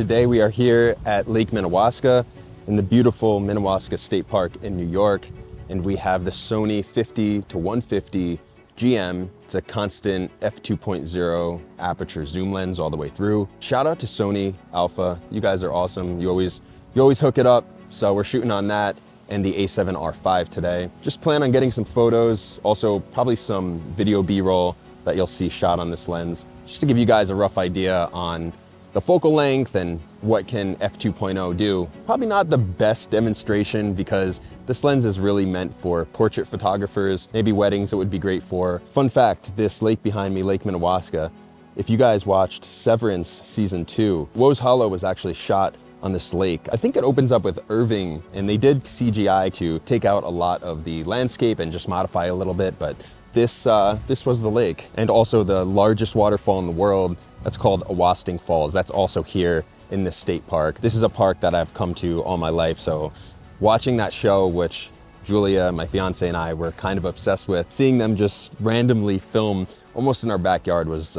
Today we are here at Lake Minnewaska in the beautiful Minnewaska State Park in New York, and we have the Sony 50 to 150 GM. It's a constant f2.0 aperture zoom lens all the way through. Shout out to Sony Alpha. You guys are awesome. You always hook it up. So we're shooting on that and the A7RV today. Just plan on getting some photos, also probably some video B-roll that you'll see shot on this lens, just to give you guys a rough idea on the focal length and what can f2.0 do. Probably not the best demonstration because this lens is really meant for portrait photographers, maybe weddings it would be great for. Fun fact, this lake behind me, Lake Minnewaska, if you guys watched Severance Season 2, Woe's Hollow was actually shot on this lake. I think it opens up with Irving, and they did CGI to take out a lot of the landscape and just modify a little bit, but this was the lake. And also the largest waterfall in the world, that's called Awasting Falls. That's also here in this state park. This is a park that I've come to all my life, so watching that show, which Julia, my fiance, and I were kind of obsessed with, seeing them just randomly film almost in our backyard was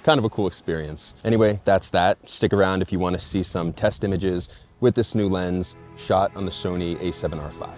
kind of a cool experience. Anyway, that's that. Stick around if you want to see some test images with this new lens shot on the Sony A7RV.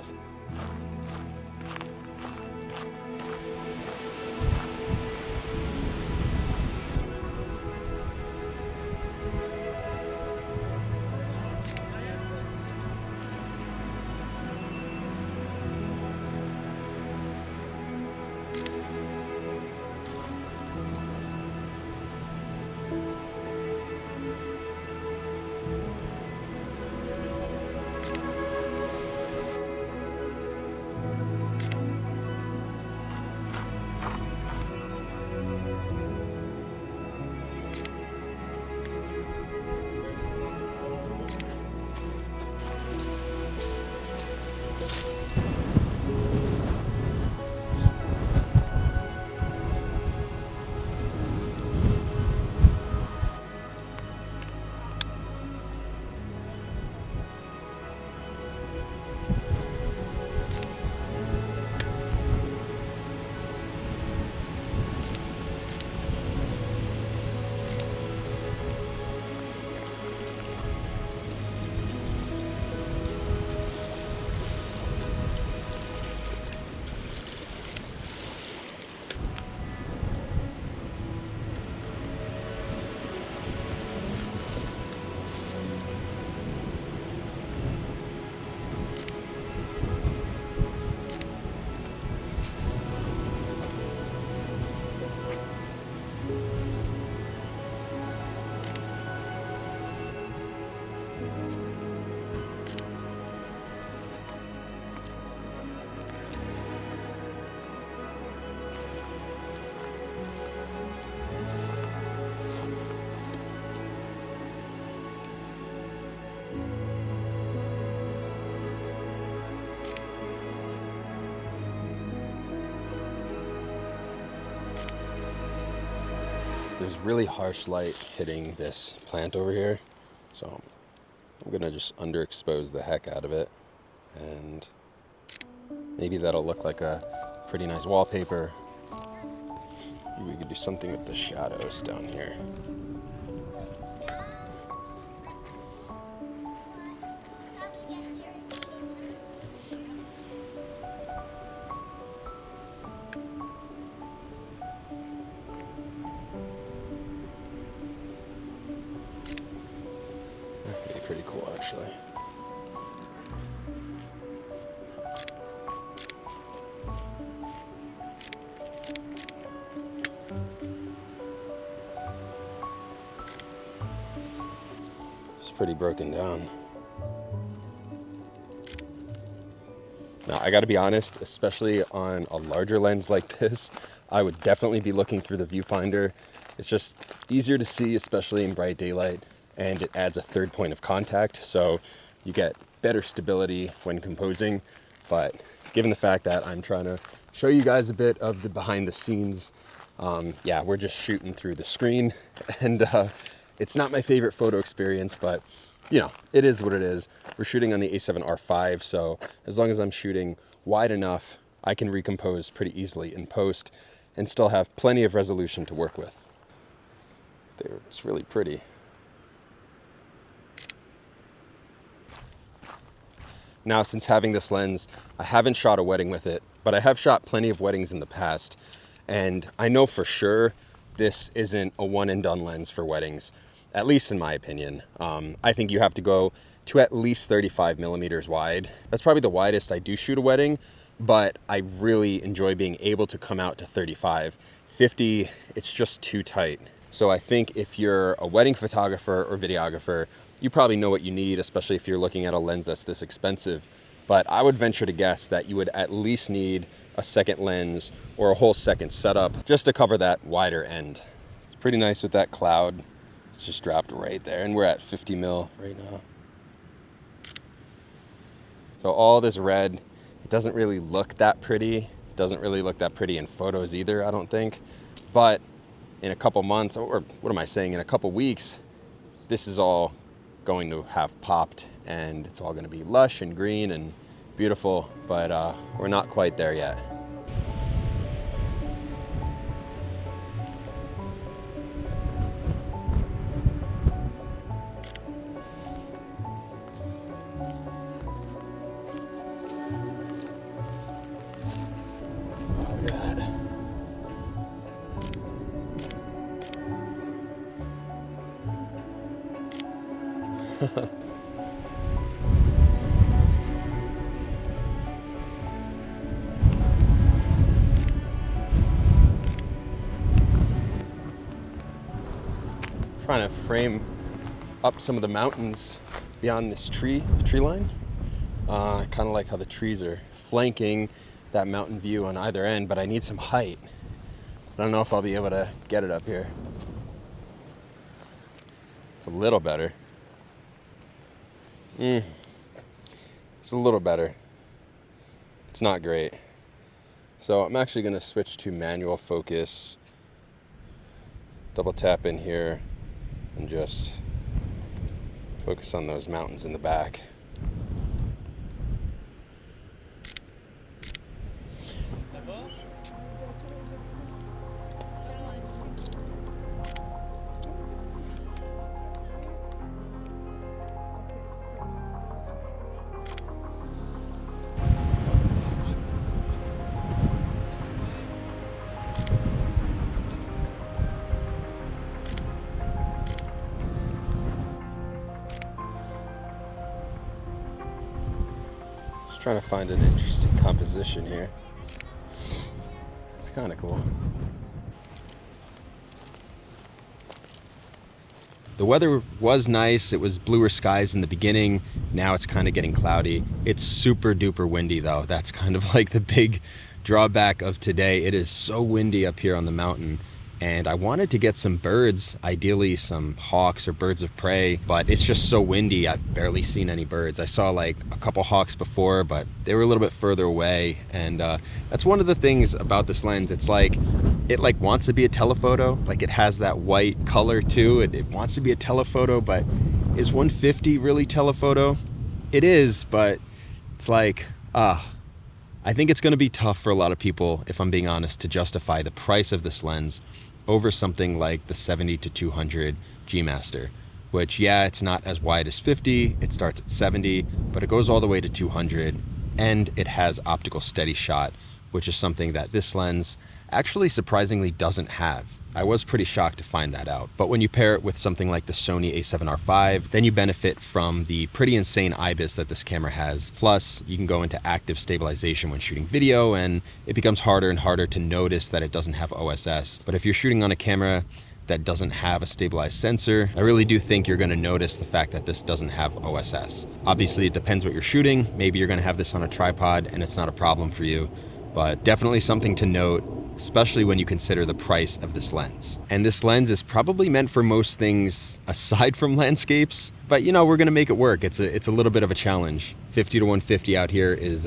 There's really harsh light hitting this plant over here, so I'm gonna just underexpose the heck out of it, and maybe that'll look like a pretty nice wallpaper. Maybe we could do something with the shadows down here. Pretty cool, actually. It's pretty broken down. Now, I gotta be honest, especially on a larger lens like this, I would definitely be looking through the viewfinder. It's just easier to see, especially in bright daylight, and it adds a third point of contact, so you get better stability when composing. But given the fact that I'm trying to show you guys a bit of the behind the scenes, yeah, we're just shooting through the screen, and it's not my favorite photo experience, but you know, it is what it is. We're shooting on the A7R5, so as long as I'm shooting wide enough, I can recompose pretty easily in post and still have plenty of resolution to work with. There, it's really pretty. Now, since having this lens, I haven't shot a wedding with it, but I have shot plenty of weddings in the past. And I know for sure this isn't a one and done lens for weddings, at least in my opinion. I think you have to go to at least 35 millimeters wide. That's probably the widest I do shoot a wedding, but I really enjoy being able to come out to 35. 50, it's just too tight. So I think if you're a wedding photographer or videographer, you probably know what you need, especially if you're looking at a lens that's this expensive. But I would venture to guess that you would at least need a second lens or a whole second setup just to cover that wider end. It's pretty nice with that cloud. It's just dropped right there, and we're at 50 mil right now. So all this red, it doesn't really look that pretty. It doesn't really look that pretty in photos either, I don't think. But in a couple months, or what am I saying, in a couple weeks, this is all going to have popped and it's all going to be lush and green and beautiful, but we're not quite there yet. Trying to frame up some of the mountains beyond this tree line. I kind of like how the trees are flanking that mountain view on either end, but I need some height. I don't know if I'll be able to get it up here. It's a little better. It's a little better. It's not great. So I'm actually going to switch to manual focus. Double tap in here and just focus on those mountains in the back. Trying to find an interesting composition here. It's kind of cool. The weather was nice. It was bluer skies in the beginning. Now it's kind of getting cloudy. It's super duper windy though. That's kind of like the big drawback of today. It is so windy up here on the mountain. And I wanted to get some birds, ideally some hawks or birds of prey, but it's just so windy. I've barely seen any birds. I saw like a couple hawks before, but they were a little bit further away. And that's one of the things about this lens. It's like, it like wants to be a telephoto. Like it has that white color too. It wants to be a telephoto, but is 150 really telephoto? It is, but it's like, I think it's gonna be tough for a lot of people, if I'm being honest, to justify the price of this lens over something like the 70 to 200 G Master, which, yeah, it's not as wide as 50, it starts at 70, but it goes all the way to 200, and it has optical steady shot, which is something that this lens actually surprisingly doesn't have. I was pretty shocked to find that out. But when you pair it with something like the Sony A7RV, then you benefit from the pretty insane IBIS that this camera has. Plus, you can go into active stabilization when shooting video, and it becomes harder and harder to notice that it doesn't have OSS. But if you're shooting on a camera that doesn't have a stabilized sensor, I really do think you're gonna notice the fact that this doesn't have OSS. Obviously, it depends what you're shooting. Maybe you're gonna have this on a tripod and it's not a problem for you, but definitely something to note, especially when you consider the price of this lens. And this lens is probably meant for most things aside from landscapes, but you know, we're gonna make it work. It's a little bit of a challenge. 50 to 150 out here is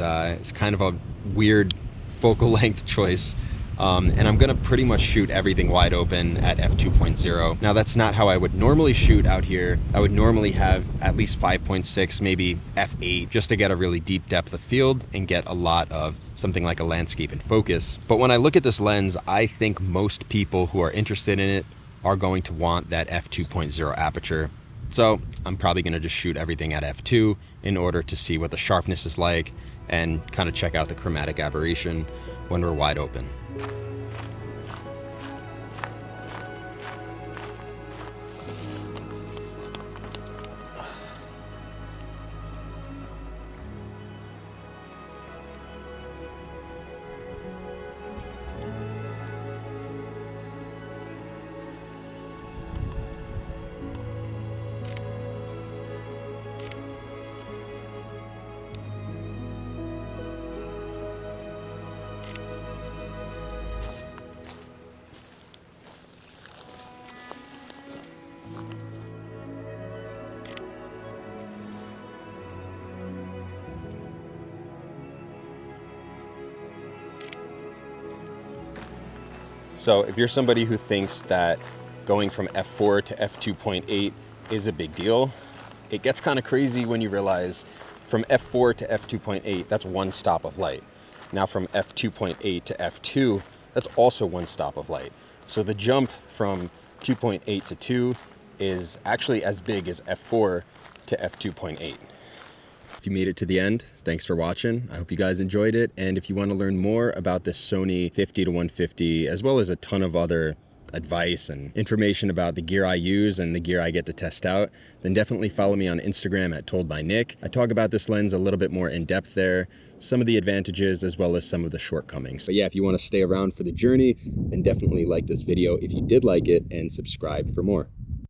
kind of a weird focal length choice. And I'm gonna pretty much shoot everything wide open at f2.0. Now that's not how I would normally shoot out here. I would normally have at least 5.6, maybe f8, just to get a really deep depth of field and get a lot of something like a landscape in focus. But when I look at this lens, I think most people who are interested in it are going to want that f2.0 aperture. So I'm probably gonna just shoot everything at f2 in order to see what the sharpness is like and kind of check out the chromatic aberration when we're wide open. So if you're somebody who thinks that going from f4 to f2.8 is a big deal, it gets kind of crazy when you realize from f4 to f2.8, that's one stop of light. Now from f2.8 to f2, that's also one stop of light. So the jump from 2.8 to 2 is actually as big as f4 to f2.8. If you made it to the end, thanks for watching. I hope you guys enjoyed it. And if you want to learn more about this Sony 50 to 150, as well as a ton of other advice and information about the gear I use and the gear I get to test out, then definitely follow me on Instagram at toldbynick. I talk about this lens a little bit more in depth there, some of the advantages as well as some of the shortcomings. But yeah, if you want to stay around for the journey, then definitely like this video if you did like it and subscribe for more.